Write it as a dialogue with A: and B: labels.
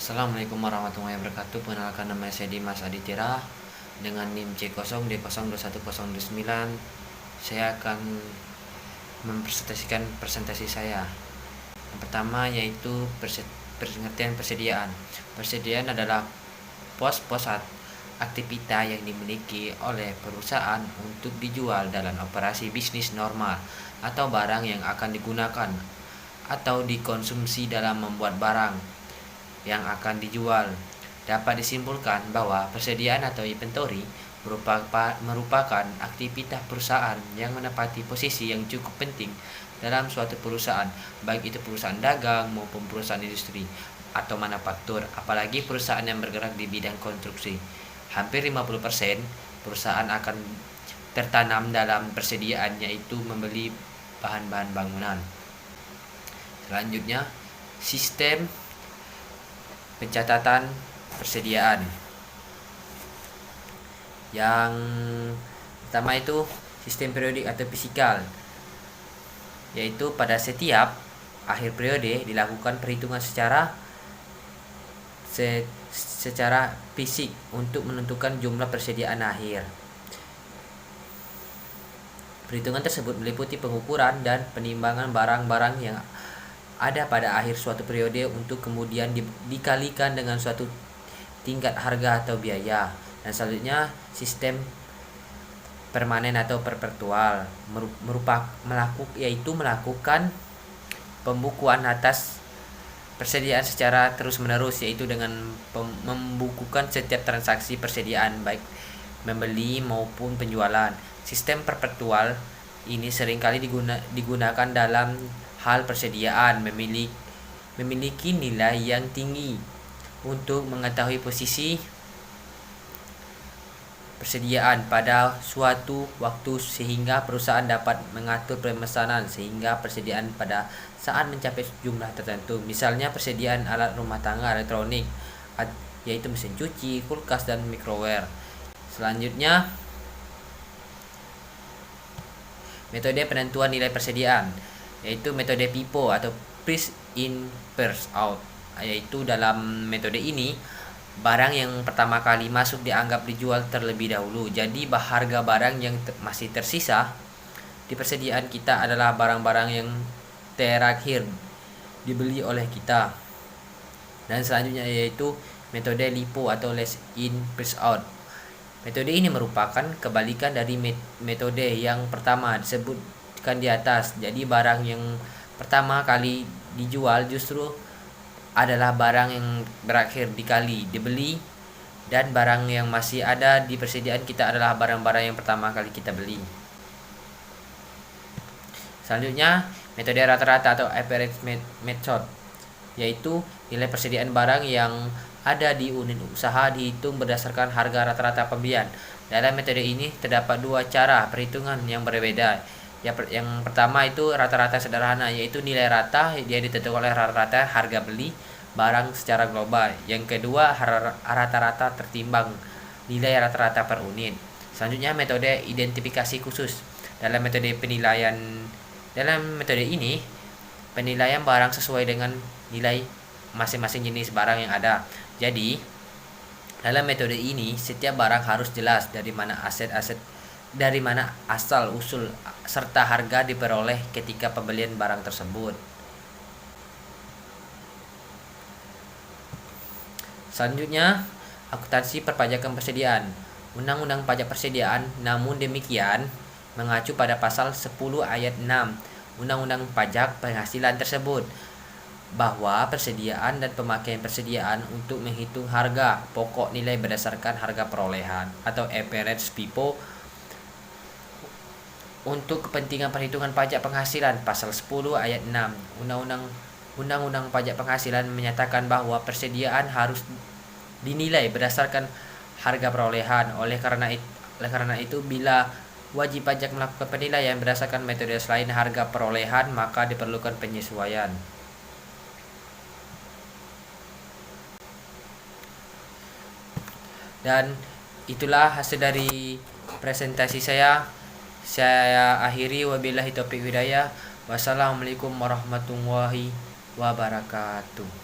A: Assalamualaikum warahmatullahi wabarakatuh. Perkenalkan, nama saya Dimas Aditira dengan NIM C0D02109. Saya akan mempresentasikan presentasi saya. Yang pertama yaitu pengertian persediaan. Persediaan adalah pos-pos aktivitas yang dimiliki oleh perusahaan untuk dijual dalam operasi bisnis normal atau barang yang akan digunakan atau dikonsumsi dalam membuat barang yang akan dijual. Dapat disimpulkan bahwa persediaan atau inventory merupakan aktivitas perusahaan yang menempati posisi yang cukup penting dalam suatu perusahaan, baik itu perusahaan dagang maupun perusahaan industri atau manufaktur, apalagi perusahaan yang bergerak di bidang konstruksi. Hampir 50% perusahaan akan tertanam dalam persediaan, yaitu membeli bahan-bahan bangunan. Selanjutnya, sistem pencatatan persediaan. Yang pertama itu sistem periodik atau fisikal, yaitu pada setiap akhir periode dilakukan perhitungan secara fisik untuk menentukan jumlah persediaan akhir. Perhitungan tersebut meliputi pengukuran dan penimbangan barang-barang yang ada pada akhir suatu periode untuk kemudian dikalikan dengan suatu tingkat harga atau biaya. Dan selanjutnya sistem permanen atau perpetual yaitu melakukan pembukuan atas persediaan secara terus-menerus, yaitu dengan membukukan setiap transaksi persediaan baik membeli maupun penjualan. Sistem perpetual ini seringkali digunakan dalam hal persediaan memiliki nilai yang tinggi untuk mengetahui posisi persediaan pada suatu waktu, sehingga perusahaan dapat mengatur pemesanan sehingga persediaan pada saat mencapai jumlah tertentu. Misalnya persediaan alat rumah tangga elektronik, yaitu mesin cuci, kulkas, dan microwave. Selanjutnya, metode penentuan nilai persediaan, yaitu metode PIPO atau Price in Price Out. Yaitu dalam metode ini, barang yang pertama kali masuk dianggap dijual terlebih dahulu. Jadi harga barang yang masih tersisa di persediaan kita adalah barang-barang yang terakhir dibeli oleh kita. Dan selanjutnya yaitu metode LIFO atau Last in First Out. Metode ini merupakan kebalikan dari metode yang pertama disebutkan di atas. Jadi barang yang pertama kali dijual justru adalah barang yang berakhir dibeli, dan barang yang masih ada di persediaan kita adalah barang-barang yang pertama kali kita beli. Selanjutnya, metode rata-rata atau average method, yaitu nilai persediaan barang yang ada di unit usaha dihitung berdasarkan harga rata-rata pembelian. Dalam metode ini terdapat dua cara perhitungan yang berbeda. Yang pertama itu rata-rata sederhana, yaitu nilai rata dia ditentukan oleh rata-rata harga beli barang secara global. Yang kedua, rata-rata tertimbang nilai rata-rata per unit. Selanjutnya, metode identifikasi khusus. Dalam metode ini, penilaian barang sesuai dengan nilai masing-masing jenis barang yang ada. Jadi, dalam metode ini setiap barang harus jelas dari mana asal usul serta harga diperoleh ketika pembelian barang tersebut. Selanjutnya, akuntansi perpajakan persediaan. Undang-Undang Pajak Persediaan, namun demikian, mengacu pada pasal 10 ayat 6 Undang-Undang Pajak Penghasilan tersebut, bahwa persediaan dan pemakaian persediaan untuk menghitung harga pokok nilai berdasarkan harga perolehan atau average PIPO untuk kepentingan perhitungan pajak penghasilan. Pasal 10 ayat 6 Undang-Undang Pajak Penghasilan menyatakan bahwa persediaan harus dinilai berdasarkan harga perolehan. Oleh karena itu, bila wajib pajak melakukan penilaian berdasarkan metode selain harga perolehan, maka diperlukan penyesuaian. Dan itulah hasil dari presentasi saya. Saya akhiri, wabillahi taufiq hidayah. Wassalamualaikum warahmatullahi wabarakatuh.